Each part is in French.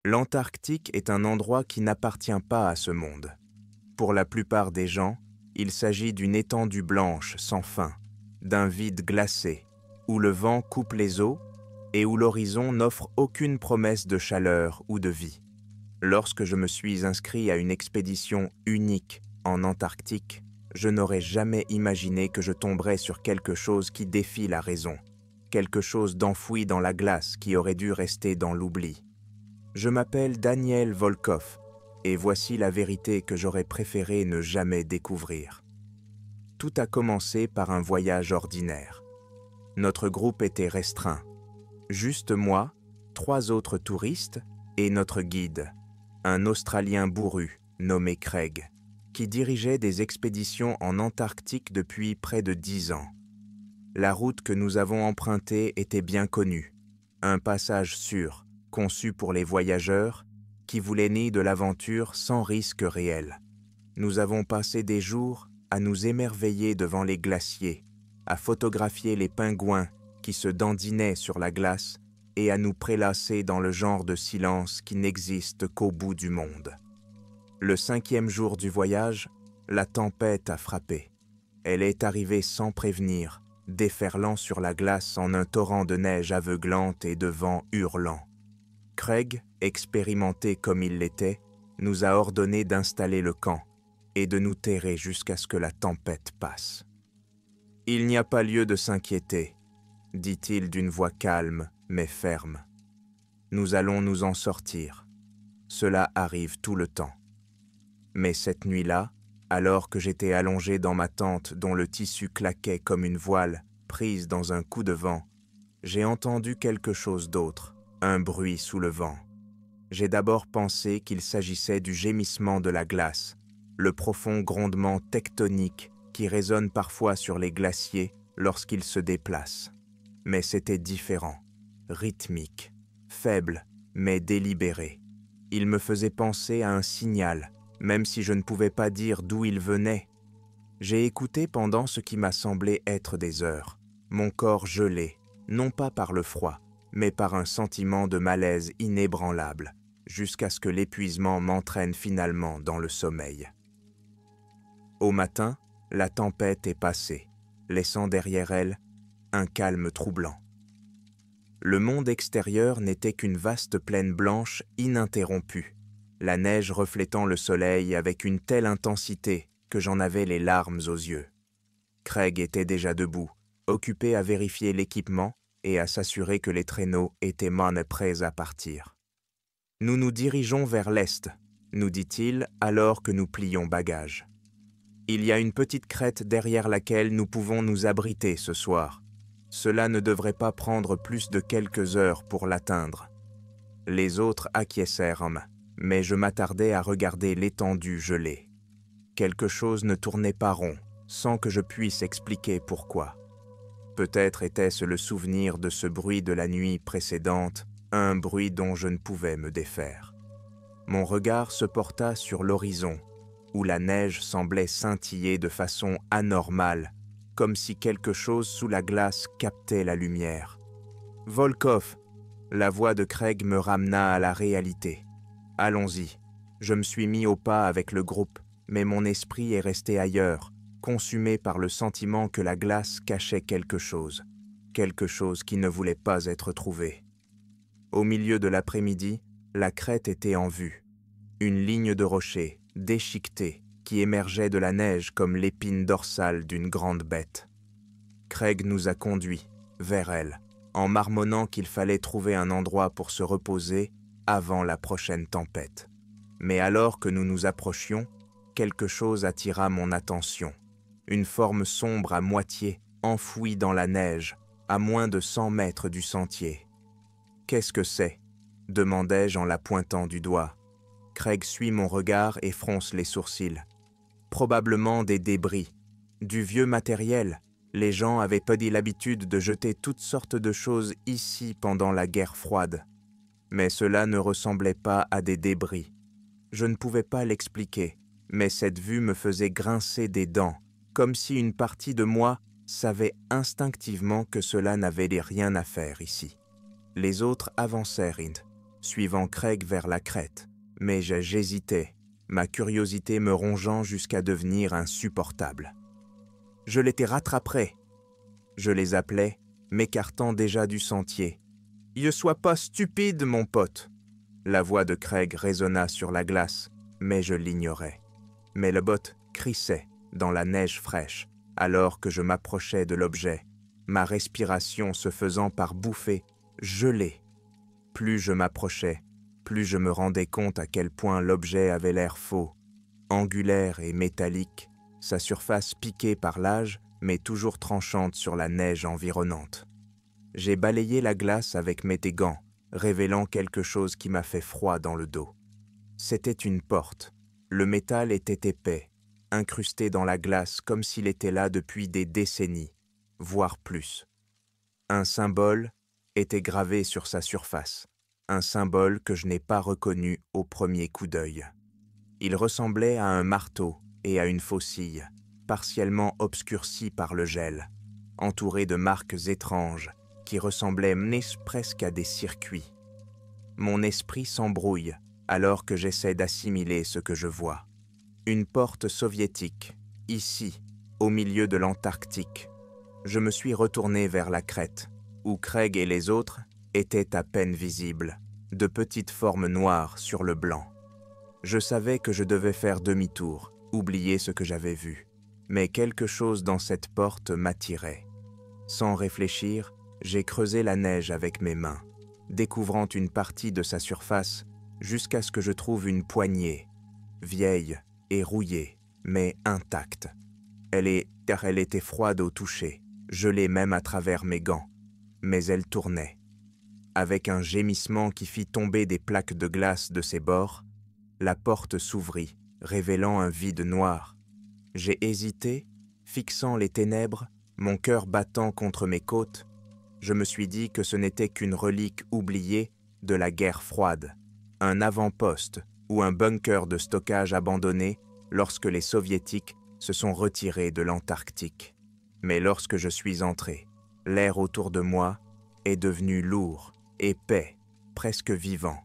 L'Antarctique est un endroit qui n'appartient pas à ce monde. Pour la plupart des gens, il s'agit d'une étendue blanche sans fin, d'un vide glacé, où le vent coupe les eaux et où l'horizon n'offre aucune promesse de chaleur ou de vie. Lorsque je me suis inscrit à une expédition unique en Antarctique, je n'aurais jamais imaginé que je tomberais sur quelque chose qui défie la raison, quelque chose d'enfoui dans la glace qui aurait dû rester dans l'oubli. Je m'appelle Daniel Volkov, et voici la vérité que j'aurais préféré ne jamais découvrir. Tout a commencé par un voyage ordinaire. Notre groupe était restreint. Juste moi, 3 autres touristes et notre guide, un Australien bourru nommé Craig, qui dirigeait des expéditions en Antarctique depuis près de 10 ans. La route que nous avons empruntée était bien connue, un passage sûr, conçu pour les voyageurs, qui voulaient nier de l'aventure sans risque réel. Nous avons passé des jours à nous émerveiller devant les glaciers, à photographier les pingouins qui se dandinaient sur la glace et à nous prélasser dans le genre de silence qui n'existe qu'au bout du monde. Le 5e jour du voyage, la tempête a frappé. Elle est arrivée sans prévenir, déferlant sur la glace en un torrent de neige aveuglante et de vent hurlant. Craig, expérimenté comme il l'était, nous a ordonné d'installer le camp et de nous terrer jusqu'à ce que la tempête passe. « Il n'y a pas lieu de s'inquiéter, » dit-il d'une voix calme mais ferme. « Nous allons nous en sortir. Cela arrive tout le temps. » Mais cette nuit-là, alors que j'étais allongé dans ma tente dont le tissu claquait comme une voile prise dans un coup de vent, j'ai entendu quelque chose d'autre. Un bruit sous le vent. J'ai d'abord pensé qu'il s'agissait du gémissement de la glace, le profond grondement tectonique qui résonne parfois sur les glaciers lorsqu'ils se déplacent. Mais c'était différent, rythmique, faible, mais délibéré. Il me faisait penser à un signal, même si je ne pouvais pas dire d'où il venait. J'ai écouté pendant ce qui m'a semblé être des heures, mon corps gelé, non pas par le froid, mais par un sentiment de malaise inébranlable, jusqu'à ce que l'épuisement m'entraîne finalement dans le sommeil. Au matin, la tempête est passée, laissant derrière elle un calme troublant. Le monde extérieur n'était qu'une vaste plaine blanche ininterrompue, la neige reflétant le soleil avec une telle intensité que j'en avais les larmes aux yeux. Craig était déjà debout, occupé à vérifier l'équipement et à s'assurer que les traîneaux étaient prêts à partir. « Nous nous dirigeons vers l'est, » nous dit-il alors que nous plions bagages. « Il y a une petite crête derrière laquelle nous pouvons nous abriter ce soir. Cela ne devrait pas prendre plus de quelques heures pour l'atteindre. » Les autres acquiescèrent, mais je m'attardais à regarder l'étendue gelée. Quelque chose ne tournait pas rond, sans que je puisse expliquer pourquoi. Peut-être était-ce le souvenir de ce bruit de la nuit précédente, un bruit dont je ne pouvais me défaire. Mon regard se porta sur l'horizon, où la neige semblait scintiller de façon anormale, comme si quelque chose sous la glace captait la lumière. « Volkov !» La voix de Craig me ramena à la réalité. « Allons-y. » Je me suis mis au pas avec le groupe, mais mon esprit est resté ailleurs, consumé par le sentiment que la glace cachait quelque chose qui ne voulait pas être trouvé. Au milieu de l'après-midi, la crête était en vue. Une ligne de rochers, déchiquetés, qui émergeait de la neige comme l'épine dorsale d'une grande bête. Craig nous a conduits vers elle, en marmonnant qu'il fallait trouver un endroit pour se reposer avant la prochaine tempête. Mais alors que nous nous approchions, quelque chose attira mon attention. Une forme sombre à moitié, enfouie dans la neige, à moins de 100 mètres du sentier. « Qu'est-ce que c'est » demandai-je en la pointant du doigt. Craig suit mon regard et fronce les sourcils. « Probablement des débris, du vieux matériel. Les gens avaient pas dit l'habitude de jeter toutes sortes de choses ici pendant la guerre froide. Mais cela ne ressemblait pas à des débris. Je ne pouvais pas l'expliquer, mais cette vue me faisait grincer des dents, comme si une partie de moi savait instinctivement que cela n'avait rien à faire ici. Les autres avancèrent, suivant Craig vers la crête, mais j'hésitais, ma curiosité me rongeant jusqu'à devenir insupportable. « Je les rattraperai !» Je les appelais, m'écartant déjà du sentier. « Ne sois pas stupide, mon pote !» La voix de Craig résonna sur la glace, mais je l'ignorais. Mais le bot crissait dans la neige fraîche, alors que je m'approchais de l'objet, ma respiration se faisant par bouffées, gelée. Plus je m'approchais, plus je me rendais compte à quel point l'objet avait l'air faux, angulaire et métallique, sa surface piquée par l'âge, mais toujours tranchante sur la neige environnante. J'ai balayé la glace avec mes gants, révélant quelque chose qui m'a fait froid dans le dos. C'était une porte. Le métal était épais, incrusté dans la glace comme s'il était là depuis des décennies, voire plus. Un symbole était gravé sur sa surface, un symbole que je n'ai pas reconnu au premier coup d'œil. Il ressemblait à un marteau et à une faucille, partiellement obscurcis par le gel, entouré de marques étranges qui ressemblaient presque à des circuits. Mon esprit s'embrouille alors que j'essaie d'assimiler ce que je vois. Une porte soviétique, ici, au milieu de l'Antarctique. Je me suis retourné vers la crête, où Craig et les autres étaient à peine visibles, de petites formes noires sur le blanc. Je savais que je devais faire demi-tour, oublier ce que j'avais vu. Mais quelque chose dans cette porte m'attirait. Sans réfléchir, j'ai creusé la neige avec mes mains, découvrant une partie de sa surface jusqu'à ce que je trouve une poignée, vieille et rouillée, mais intacte. Car elle était froide au toucher, gelée même à travers mes gants, mais elle tournait. Avec un gémissement qui fit tomber des plaques de glace de ses bords, la porte s'ouvrit, révélant un vide noir. J'ai hésité, fixant les ténèbres, mon cœur battant contre mes côtes. Je me suis dit que ce n'était qu'une relique oubliée de la guerre froide, un avant-poste ou un bunker de stockage abandonné lorsque les Soviétiques se sont retirés de l'Antarctique. Mais lorsque je suis entré, l'air autour de moi est devenu lourd, épais, presque vivant,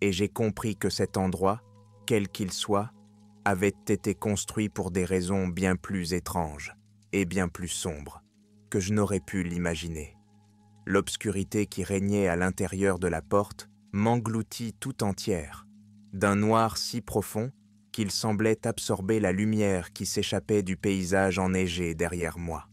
et j'ai compris que cet endroit, quel qu'il soit, avait été construit pour des raisons bien plus étranges et bien plus sombres que je n'aurais pu l'imaginer. L'obscurité qui régnait à l'intérieur de la porte m'engloutit tout entière, d'un noir si profond qu'il semblait absorber la lumière qui s'échappait du paysage enneigé derrière moi.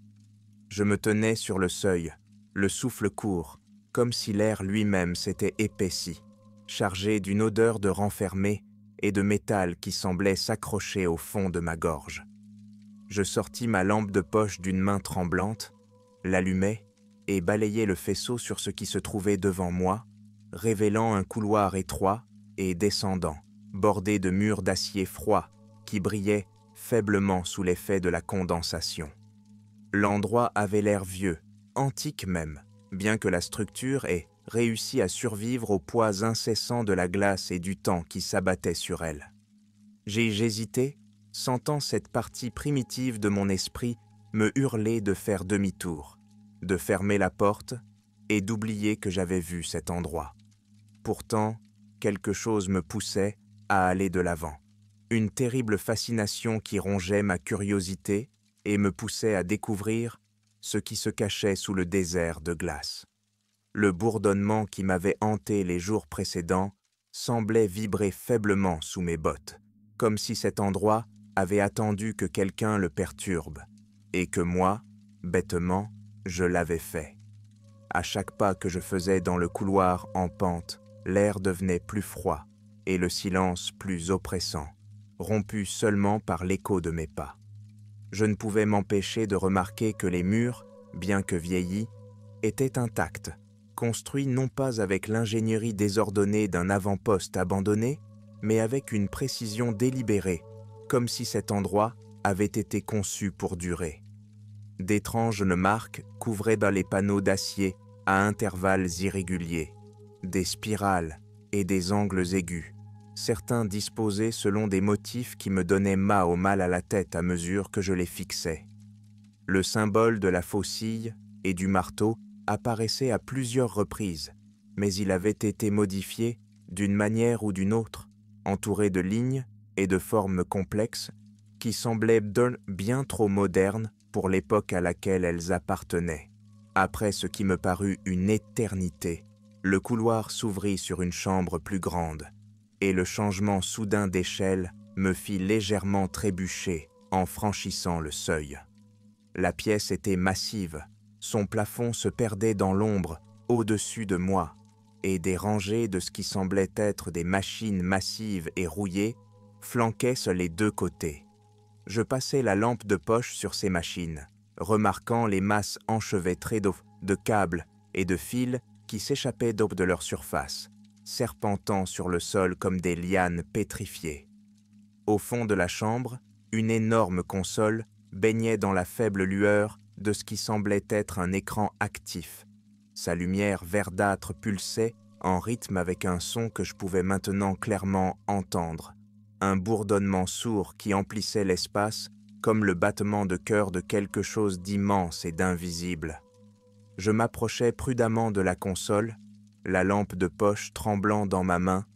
Je me tenais sur le seuil, le souffle court, comme si l'air lui-même s'était épaissi, chargé d'une odeur de renfermé et de métal qui semblait s'accrocher au fond de ma gorge. Je sortis ma lampe de poche d'une main tremblante, l'allumai et balayai le faisceau sur ce qui se trouvait devant moi, révélant un couloir étroit et descendant, bordé de murs d'acier froid qui brillaient faiblement sous l'effet de la condensation. L'endroit avait l'air vieux, antique même, bien que la structure ait réussi à survivre aux poids incessants de la glace et du temps qui s'abattait sur elle. J'hésitais, sentant cette partie primitive de mon esprit me hurler de faire demi-tour, de fermer la porte et d'oublier que j'avais vu cet endroit. Pourtant, quelque chose me poussait à aller de l'avant, une terrible fascination qui rongeait ma curiosité et me poussait à découvrir ce qui se cachait sous le désert de glace. Le bourdonnement qui m'avait hanté les jours précédents semblait vibrer faiblement sous mes bottes, comme si cet endroit avait attendu que quelqu'un le perturbe, et que moi, bêtement, je l'avais fait. À chaque pas que je faisais dans le couloir en pente, l'air devenait plus froid et le silence plus oppressant, rompu seulement par l'écho de mes pas. Je ne pouvais m'empêcher de remarquer que les murs, bien que vieillis, étaient intacts, construits non pas avec l'ingénierie désordonnée d'un avant-poste abandonné, mais avec une précision délibérée, comme si cet endroit avait été conçu pour durer. D'étranges marques couvraient dans les panneaux d'acier à intervalles irréguliers, des spirales et des angles aigus, certains disposés selon des motifs qui me donnaient mal à la tête à mesure que je les fixais. Le symbole de la faucille et du marteau apparaissait à plusieurs reprises, mais il avait été modifié d'une manière ou d'une autre, entourées de lignes et de formes complexes qui semblaient bien trop modernes pour l'époque à laquelle elles appartenaient. Après ce qui me parut une éternité, le couloir s'ouvrit sur une chambre plus grande, et le changement soudain d'échelle me fit légèrement trébucher en franchissant le seuil. La pièce était massive, son plafond se perdait dans l'ombre au-dessus de moi, et des rangées de ce qui semblait être des machines massives et rouillées flanquaient sur les deux côtés. Je passai la lampe de poche sur ces machines, remarquant les masses enchevêtrées de câbles et de fils qui s'échappaient de leur surface, serpentant sur le sol comme des lianes pétrifiées. Au fond de la chambre, une énorme console baignait dans la faible lueur de ce qui semblait être un écran actif. Sa lumière verdâtre pulsait en rythme avec un son que je pouvais maintenant clairement entendre, un bourdonnement sourd qui emplissait l'espace comme le battement de cœur de quelque chose d'immense et d'invisible. Je m'approchais prudemment de la console, la lampe de poche tremblant dans ma main,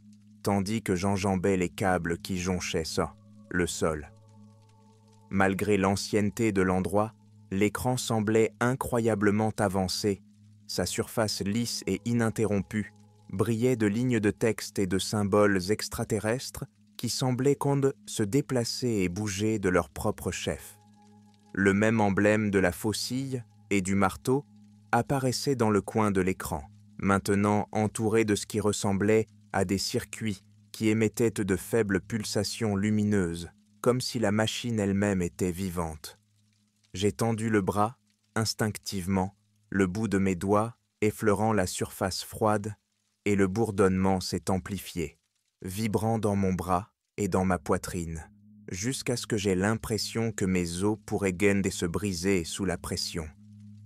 tandis que j'enjambais les câbles qui jonchaient le sol. Malgré l'ancienneté de l'endroit, l'écran semblait incroyablement avancé, sa surface lisse et ininterrompue brillait de lignes de texte et de symboles extraterrestres qui semblaient se déplacer et bouger de leur propre chef. Le même emblème de la faucille et du marteau apparaissait dans le coin de l'écran, maintenant entouré de ce qui ressemblait à des circuits qui émettaient de faibles pulsations lumineuses, comme si la machine elle-même était vivante. J'ai tendu le bras, instinctivement, le bout de mes doigts effleurant la surface froide, et le bourdonnement s'est amplifié, vibrant dans mon bras et dans ma poitrine, jusqu'à ce que j'aie l'impression que mes os pourraient se briser sous la pression.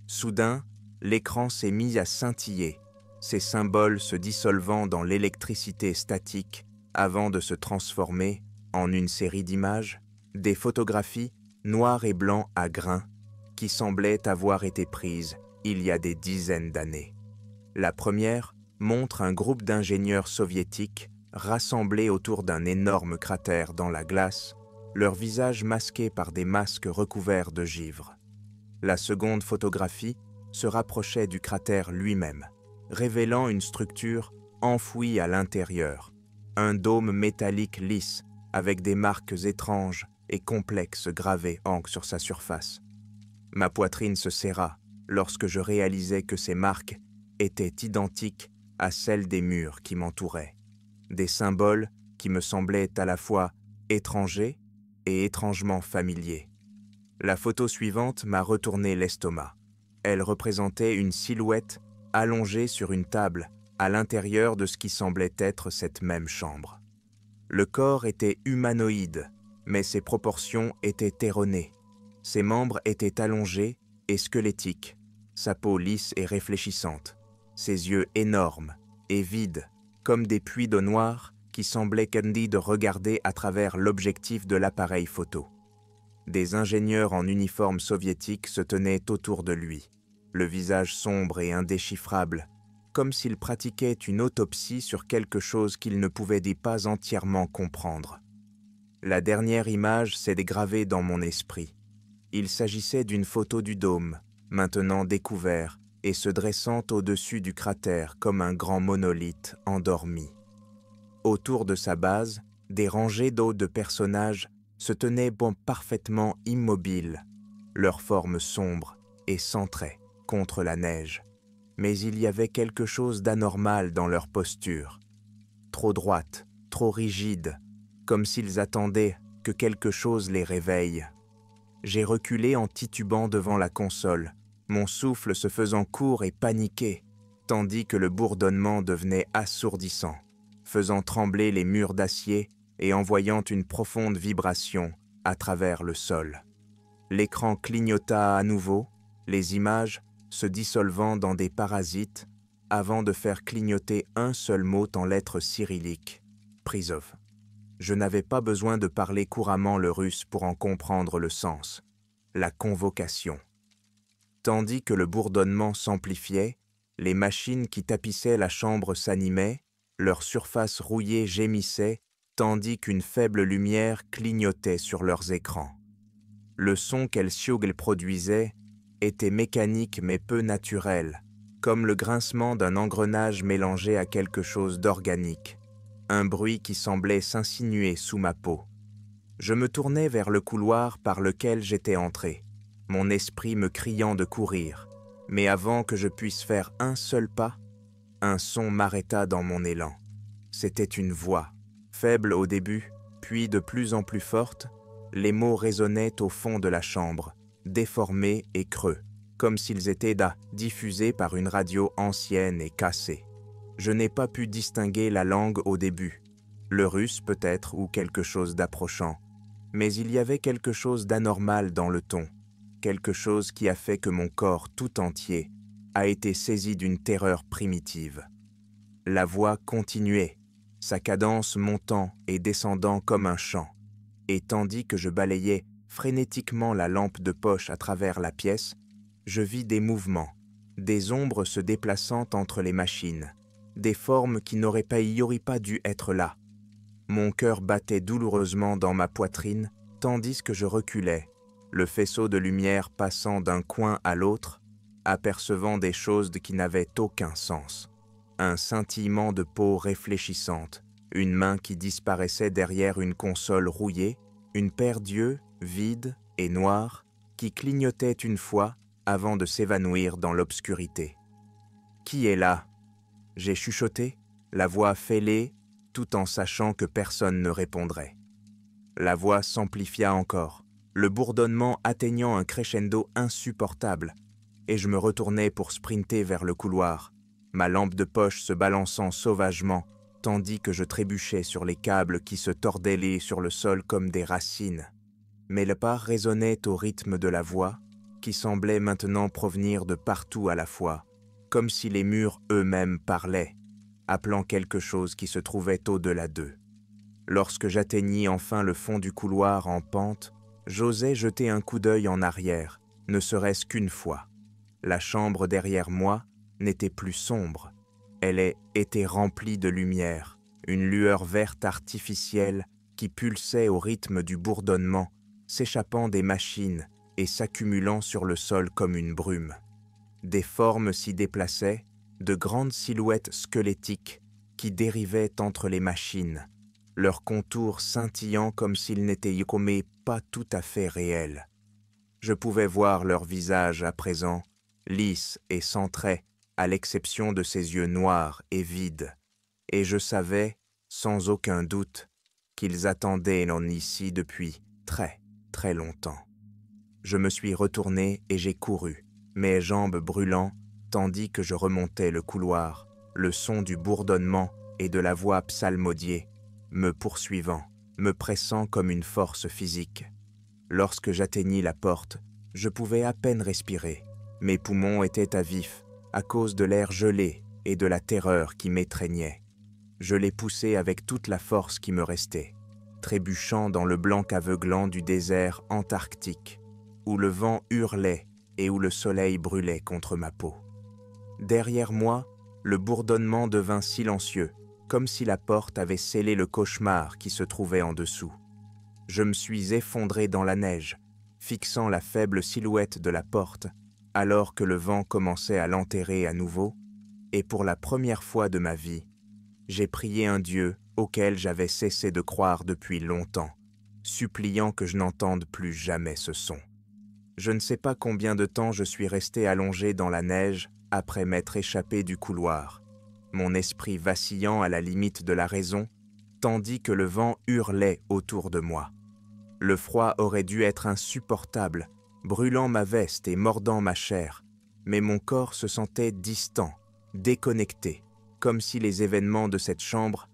Soudain, l'écran s'est mis à scintiller, ses symboles se dissolvant dans l'électricité statique avant de se transformer en une série d'images, des photographies noires et blancs à grains qui semblaient avoir été prises il y a des dizaines d'années. La première montre un groupe d'ingénieurs soviétiques rassemblés autour d'un énorme cratère dans la glace, leurs visages masqués par des masques recouverts de givre. La seconde photographie se rapprochait du cratère lui-même, révélant une structure enfouie à l'intérieur, un dôme métallique lisse avec des marques étranges et complexes gravées sur sa surface. Ma poitrine se serra lorsque je réalisai que ces marques étaient identiques à celles des murs qui m'entouraient, des symboles qui me semblaient à la fois étrangers et étrangement familiers. La photo suivante m'a retourné l'estomac. Elle représentait une silhouette allongée sur une table à l'intérieur de ce qui semblait être cette même chambre. Le corps était humanoïde, mais ses proportions étaient erronées. Ses membres étaient allongés et squelettiques, sa peau lisse et réfléchissante, ses yeux énormes et vides, comme des puits d'eau noire qui semblaient de regarder à travers l'objectif de l'appareil photo. Des ingénieurs en uniforme soviétique se tenaient autour de lui, le visage sombre et indéchiffrable, comme s'ils pratiquaient une autopsie sur quelque chose qu'ils ne pouvaient pas entièrement comprendre. La dernière image s'est dégravée dans mon esprit. Il s'agissait d'une photo du dôme, maintenant découvert et se dressant au-dessus du cratère comme un grand monolithe endormi. Autour de sa base, des rangées de personnages se tenaient parfaitement immobiles, leurs formes sombres et centrées contre la neige. Mais il y avait quelque chose d'anormal dans leur posture, trop droite, trop rigide, comme s'ils attendaient que quelque chose les réveille. J'ai reculé en titubant devant la console, mon souffle se faisant court et paniqué, tandis que le bourdonnement devenait assourdissant, faisant trembler les murs d'acier et envoyant une profonde vibration à travers le sol. L'écran clignota à nouveau, les images se dissolvant dans des parasites avant de faire clignoter un seul mot en lettres cyrilliques, Prizov. Je n'avais pas besoin de parler couramment le russe pour en comprendre le sens, la convocation. Tandis que le bourdonnement s'amplifiait, les machines qui tapissaient la chambre s'animaient, Leur surface rouillée gémissait, tandis qu'une faible lumière clignotait sur leurs écrans. Le son qu'Elsiogl produisait était mécanique mais peu naturel, comme le grincement d'un engrenage mélangé à quelque chose d'organique, un bruit qui semblait s'insinuer sous ma peau. Je me tournai vers le couloir par lequel j'étais entré, mon esprit me criant de courir, mais avant que je puisse faire un seul pas, un son m'arrêta dans mon élan. C'était une voix, faible au début, puis de plus en plus forte. Les mots résonnaient au fond de la chambre, déformés et creux, comme s'ils étaient diffusés par une radio ancienne et cassée. Je n'ai pas pu distinguer la langue au début, le russe peut-être ou quelque chose d'approchant, mais il y avait quelque chose d'anormal dans le ton, quelque chose qui a fait que mon corps tout entier a été saisi d'une terreur primitive. La voix continuait, sa cadence montant et descendant comme un chant, et tandis que je balayais frénétiquement la lampe de poche à travers la pièce, je vis des mouvements, des ombres se déplaçant entre les machines, des formes qui n'auraient pas dû être là. Mon cœur battait douloureusement dans ma poitrine, tandis que je reculais, le faisceau de lumière passant d'un coin à l'autre, apercevant des choses qui n'avaient aucun sens. Un scintillement de peau réfléchissante, une main qui disparaissait derrière une console rouillée, une paire d'yeux, vides et noirs, qui clignotaient une fois avant de s'évanouir dans l'obscurité. « Qui est là ?» J'ai chuchoté, la voix fêlée, tout en sachant que personne ne répondrait. La voix s'amplifia encore, le bourdonnement atteignant un crescendo insupportable, et je me retournai pour sprinter vers le couloir, ma lampe de poche se balançant sauvagement, tandis que je trébuchais sur les câbles qui se tordaient sur le sol comme des racines. Mais le pas résonnait au rythme de la voix, qui semblait maintenant provenir de partout à la fois, comme si les murs eux-mêmes parlaient, appelant quelque chose qui se trouvait au-delà d'eux. Lorsque j'atteignis enfin le fond du couloir en pente, j'osai jeter un coup d'œil en arrière, ne serait-ce qu'une fois. La chambre derrière moi n'était plus sombre. Elle était remplie de lumière, une lueur verte artificielle qui pulsait au rythme du bourdonnement, s'échappant des machines et s'accumulant sur le sol comme une brume. Des formes s'y déplaçaient, de grandes silhouettes squelettiques qui dérivaient entre les machines, leurs contours scintillant comme s'ils n'étaient pas tout à fait réels. Je pouvais voir leur visage à présent, lisses et sans traits, à l'exception de ses yeux noirs et vides, et je savais, sans aucun doute, qu'ils attendaient en ici depuis très, très longtemps. Je me suis retourné et j'ai couru, mes jambes brûlant, tandis que je remontais le couloir, le son du bourdonnement et de la voix psalmodiée, me poursuivant, me pressant comme une force physique. Lorsque j'atteignis la porte, je pouvais à peine respirer. Mes poumons étaient à vif, à cause de l'air gelé et de la terreur qui m'étreignait. Je les poussai avec toute la force qui me restait, trébuchant dans le blanc aveuglant du désert antarctique, où le vent hurlait et où le soleil brûlait contre ma peau. Derrière moi, le bourdonnement devint silencieux, comme si la porte avait scellé le cauchemar qui se trouvait en dessous. Je me suis effondré dans la neige, fixant la faible silhouette de la porte, alors que le vent commençait à l'enterrer à nouveau, et pour la première fois de ma vie, j'ai prié un Dieu auquel j'avais cessé de croire depuis longtemps, suppliant que je n'entende plus jamais ce son. Je ne sais pas combien de temps je suis resté allongé dans la neige après m'être échappé du couloir, mon esprit vacillant à la limite de la raison, tandis que le vent hurlait autour de moi. Le froid aurait dû être insupportable, brûlant ma veste et mordant ma chair, mais mon corps se sentait distant, déconnecté, comme si les événements de cette chambre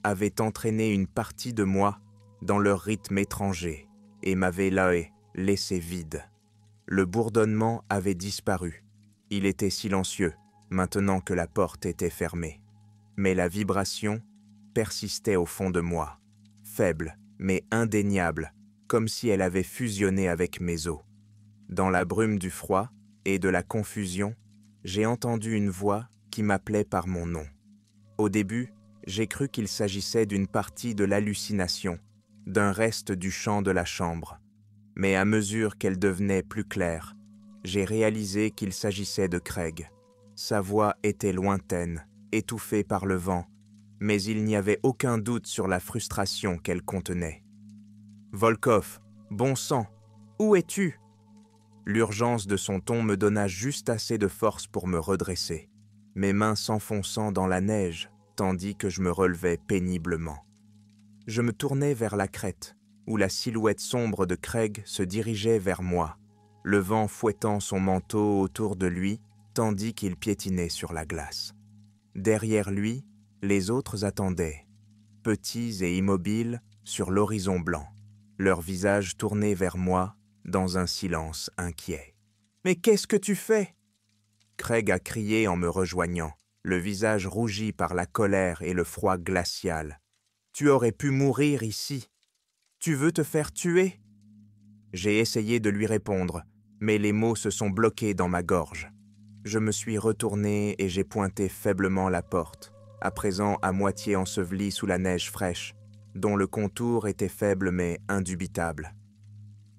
avaient entraîné une partie de moi dans leur rythme étranger et m'avaient laissé vide. Le bourdonnement avait disparu. Il était silencieux, maintenant que la porte était fermée. Mais la vibration persistait au fond de moi, faible mais indéniable, comme si elle avait fusionné avec mes os. Dans la brume du froid et de la confusion, j'ai entendu une voix qui m'appelait par mon nom. Au début, J'ai cru qu'il s'agissait d'une partie de l'hallucination, d'un reste du champ de la chambre. Mais à mesure qu'elle devenait plus claire, j'ai réalisé qu'il s'agissait de Craig. Sa voix était lointaine, étouffée par le vent, mais il n'y avait aucun doute sur la frustration qu'elle contenait. « Volkov, bon sang, où es-tu » L'urgence de son ton me donna juste assez de force pour me redresser, mes mains s'enfonçant dans la neige, tandis que je me relevais péniblement. Je me tournai vers la crête, où la silhouette sombre de Craig se dirigeait vers moi, le vent fouettant son manteau autour de lui, tandis qu'il piétinait sur la glace. Derrière lui, les autres attendaient, petits et immobiles, sur l'horizon blanc, leurs visages tournés vers moi, dans un silence inquiet. « Mais qu'est-ce que tu fais » Craig a crié en me rejoignant, le visage rougi par la colère et le froid glacial. « Tu aurais pu mourir ici. Tu veux te faire tuer ?» J'ai essayé de lui répondre, mais les mots se sont bloqués dans ma gorge. Je me suis retourné et j'ai pointé faiblement la porte, à présent à moitié ensevelie sous la neige fraîche, dont le contour était faible mais indubitable.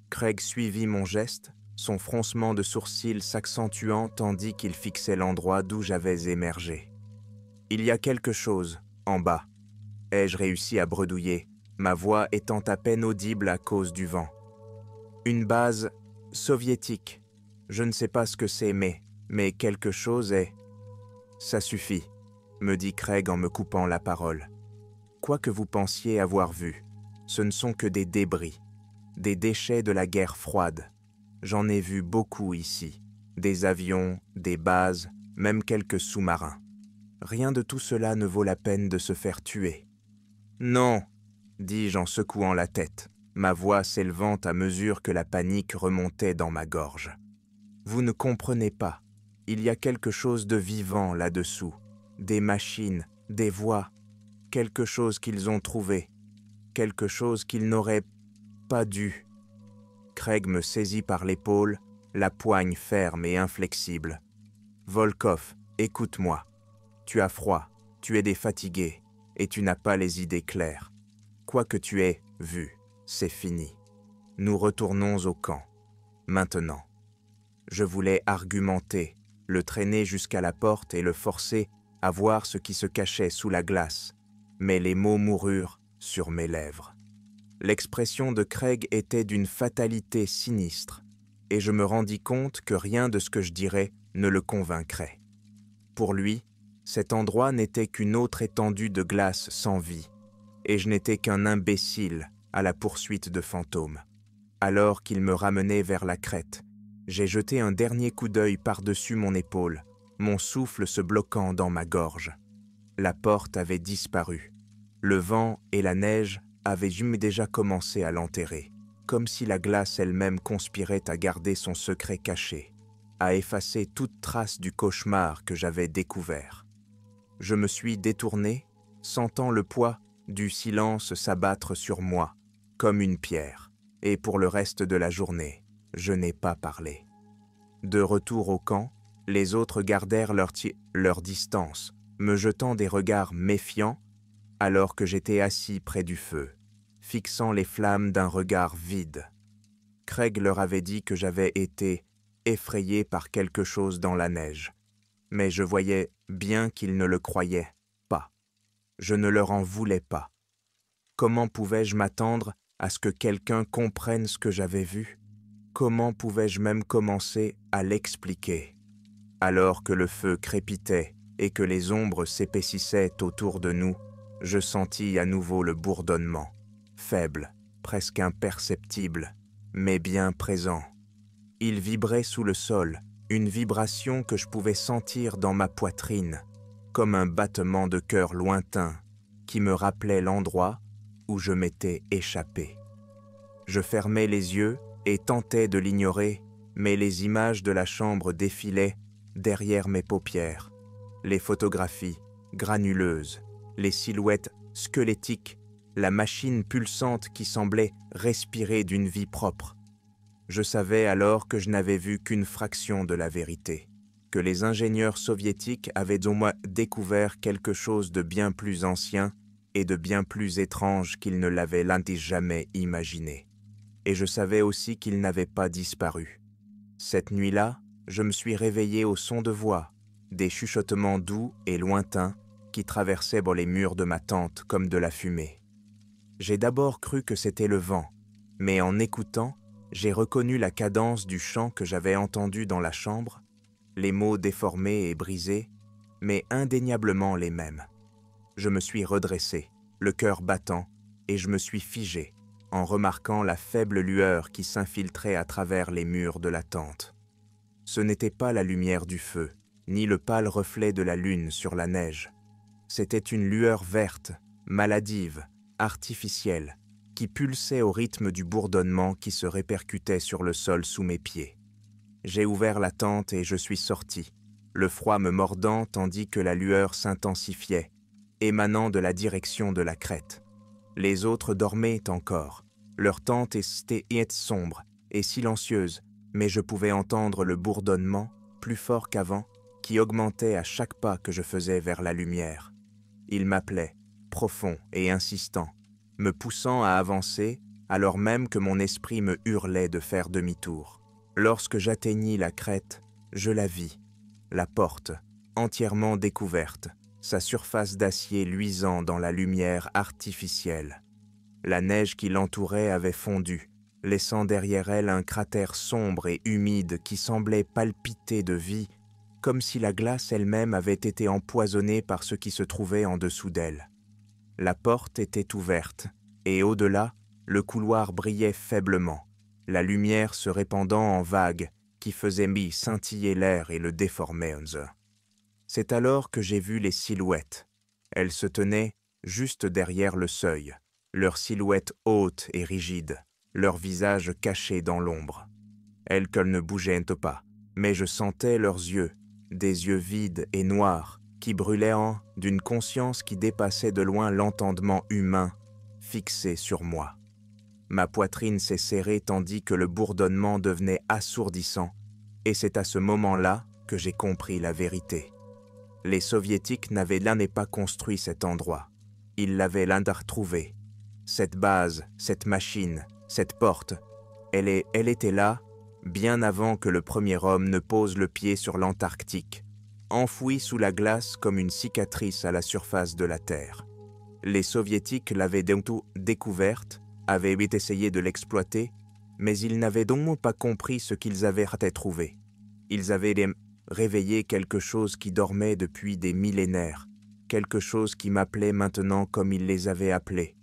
Craig suivit mon geste, son froncement de sourcils s'accentuant tandis qu'il fixait l'endroit d'où j'avais émergé. « Il y a quelque chose, en bas. » ai-je réussi à bredouiller, ma voix étant à peine audible à cause du vent. « Une base soviétique. Je ne sais pas ce que c'est, mais quelque chose est... »« Ça suffit, » me dit Craig en me coupant la parole. « Quoi que vous pensiez avoir vu, ce ne sont que des débris. Des déchets de la guerre froide. J'en ai vu beaucoup ici. Des avions, des bases, même quelques sous-marins. Rien de tout cela ne vaut la peine de se faire tuer. »« Non » dis-je en secouant la tête, ma voix s'élevant à mesure que la panique remontait dans ma gorge. « Vous ne comprenez pas. Il y a quelque chose de vivant là-dessous. Des machines, des voix. Quelque chose qu'ils ont trouvé. Quelque chose qu'ils n'auraient pas dû. » Craig me saisit par l'épaule, la poigne ferme et inflexible. « Volkov, écoute-moi. Tu as froid, tu es défatigué, et tu n'as pas les idées claires. Quoi que tu aies vu, c'est fini. Nous retournons au camp. Maintenant. » Je voulais argumenter, le traîner jusqu'à la porte et le forcer à voir ce qui se cachait sous la glace, mais les mots moururent sur mes lèvres. L'expression de Craig était d'une fatalité sinistre, et je me rendis compte que rien de ce que je dirais ne le convaincrait. Pour lui, cet endroit n'était qu'une autre étendue de glace sans vie, et je n'étais qu'un imbécile à la poursuite de fantômes. Alors qu'il me ramenait vers la crête, j'ai jeté un dernier coup d'œil par-dessus mon épaule, mon souffle se bloquant dans ma gorge. La porte avait disparu. Le vent et la neige avaient déjà commencé à l'enterrer, comme si la glace elle-même conspirait à garder son secret caché, à effacer toute trace du cauchemar que j'avais découvert. Je me suis détourné, sentant le poids du silence s'abattre sur moi, comme une pierre, et pour le reste de la journée, je n'ai pas parlé. De retour au camp, les autres gardèrent leur distance, me jetant des regards méfiants, alors que j'étais assis près du feu, fixant les flammes d'un regard vide. Craig leur avait dit que j'avais été effrayé par quelque chose dans la neige, mais je voyais bien qu'ils ne le croyaient pas. Je ne leur en voulais pas. Comment pouvais-je m'attendre à ce que quelqu'un comprenne ce que j'avais vu? Comment pouvais-je même commencer à l'expliquer? Alors que le feu crépitait et que les ombres s'épaississaient autour de nous, je sentis à nouveau le bourdonnement, faible, presque imperceptible, mais bien présent. Il vibrait sous le sol, une vibration que je pouvais sentir dans ma poitrine, comme un battement de cœur lointain qui me rappelait l'endroit où je m'étais échappé. Je fermais les yeux et tentais de l'ignorer, mais les images de la chambre défilaient derrière mes paupières, les photographies granuleuses, les silhouettes squelettiques, la machine pulsante qui semblait respirer d'une vie propre. Je savais alors que je n'avais vu qu'une fraction de la vérité. que les ingénieurs soviétiques avaient au moins découvert quelque chose de bien plus ancien et de bien plus étrange qu'ils ne l'avaient jamais imaginé. Et je savais aussi qu'ils n'avaient pas disparu. Cette nuit-là, je me suis réveillé au son de voix, des chuchotements doux et lointains qui traversaient les murs de ma tente comme de la fumée. J'ai d'abord cru que c'était le vent, mais en écoutant, j'ai reconnu la cadence du chant que j'avais entendu dans la chambre, les mots déformés et brisés, mais indéniablement les mêmes. Je me suis redressé, le cœur battant, et je me suis figé, en remarquant la faible lueur qui s'infiltrait à travers les murs de la tente. Ce n'était pas la lumière du feu, ni le pâle reflet de la lune sur la neige. C'était une lueur verte, maladive, artificielle, qui pulsait au rythme du bourdonnement qui se répercutait sur le sol sous mes pieds. J'ai ouvert la tente et je suis sorti, le froid me mordant tandis que la lueur s'intensifiait, émanant de la direction de la crête. Les autres dormaient encore. Leur tente était sombre et silencieuse, mais je pouvais entendre le bourdonnement, plus fort qu'avant, qui augmentait à chaque pas que je faisais vers la lumière. Il m'appelait, profond et insistant, me poussant à avancer, alors même que mon esprit me hurlait de faire demi-tour. Lorsque j'atteignis la crête, je la vis, la porte, entièrement découverte, sa surface d'acier luisant dans la lumière artificielle. La neige qui l'entourait avait fondu, laissant derrière elle un cratère sombre et humide qui semblait palpiter de vie, comme si la glace elle-même avait été empoisonnée par ce qui se trouvait en dessous d'elle. La porte était ouverte, et au-delà, le couloir brillait faiblement, la lumière se répandant en vagues qui faisaient scintiller l'air et le déformaient. C'est alors que j'ai vu les silhouettes. Elles se tenaient juste derrière le seuil, leurs silhouettes hautes et rigides, leurs visages cachés dans l'ombre. Elles ne bougeaient pas, mais je sentais leurs yeux, des yeux vides et noirs, qui brûlaient d'une conscience qui dépassait de loin l'entendement humain, fixé sur moi. Ma poitrine s'est serrée tandis que le bourdonnement devenait assourdissant, et c'est à ce moment-là que j'ai compris la vérité. Les Soviétiques n'avaient pas construit cet endroit. Ils l'avaient retrouvé. Cette base, cette machine, cette porte, elle était là, bien avant que le premier homme ne pose le pied sur l'Antarctique, enfouie sous la glace comme une cicatrice à la surface de la Terre. Les Soviétiques l'avaient donc découverte, avaient essayé de l'exploiter, mais ils n'avaient donc pas compris ce qu'ils avaient trouvé. Ils avaient réveillé quelque chose qui dormait depuis des millénaires, quelque chose qui m'appelait maintenant comme ils les avaient appelés.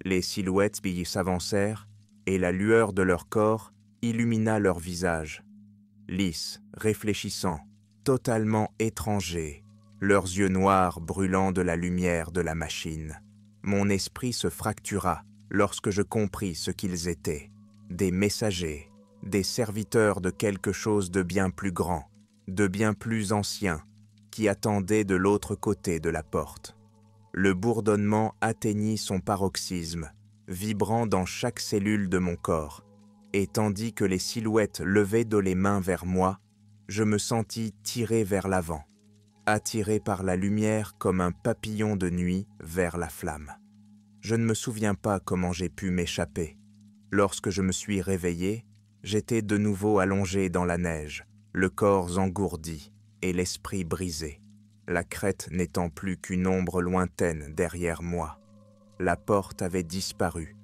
Les silhouettes s'avancèrent, et la lueur de leur corps illumina leur visage. Lisses, réfléchissants, totalement étrangers, leurs yeux noirs brûlant de la lumière de la machine. Mon esprit se fractura lorsque je compris ce qu'ils étaient. Des messagers, des serviteurs de quelque chose de bien plus grand, de bien plus ancien, qui attendaient de l'autre côté de la porte. Le bourdonnement atteignit son paroxysme, vibrant dans chaque cellule de mon corps, et tandis que les silhouettes levaient les mains vers moi, je me sentis tiré vers l'avant, attiré par la lumière comme un papillon de nuit vers la flamme. Je ne me souviens pas comment j'ai pu m'échapper. Lorsque je me suis réveillé, j'étais de nouveau allongé dans la neige, le corps engourdi et l'esprit brisé, la crête n'étant plus qu'une ombre lointaine derrière moi. La porte avait disparu,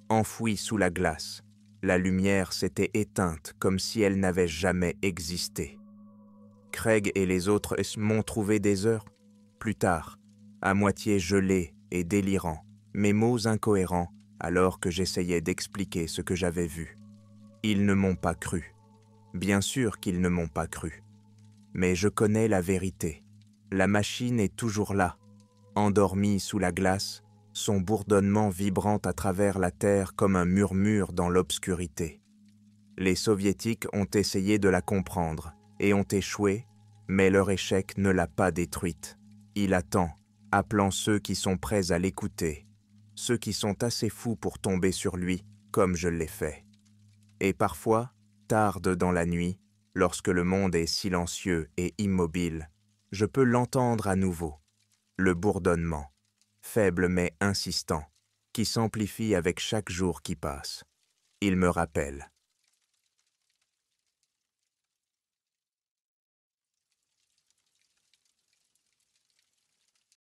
enfouie sous la glace. La lumière s'était éteinte comme si elle n'avait jamais existé. Craig et les autres m'ont trouvé des heures plus tard, à moitié gelé et délirant, mes mots incohérents alors que j'essayais d'expliquer ce que j'avais vu. Ils ne m'ont pas cru. Bien sûr qu'ils ne m'ont pas cru. Mais je connais la vérité. La machine est toujours là, endormie sous la glace, son bourdonnement vibrant à travers la terre comme un murmure dans l'obscurité. Les Soviétiques ont essayé de la comprendre et ont échoué, mais leur échec ne l'a pas détruite. Il attend, appelant ceux qui sont prêts à l'écouter, ceux qui sont assez fous pour tomber sur lui, comme je l'ai fait. Et parfois, tarde dans la nuit, Lorsque le monde est silencieux et immobile, je peux l'entendre à nouveau, le bourdonnement, faible mais insistant, qui s'amplifie avec chaque jour qui passe. Il me rappelle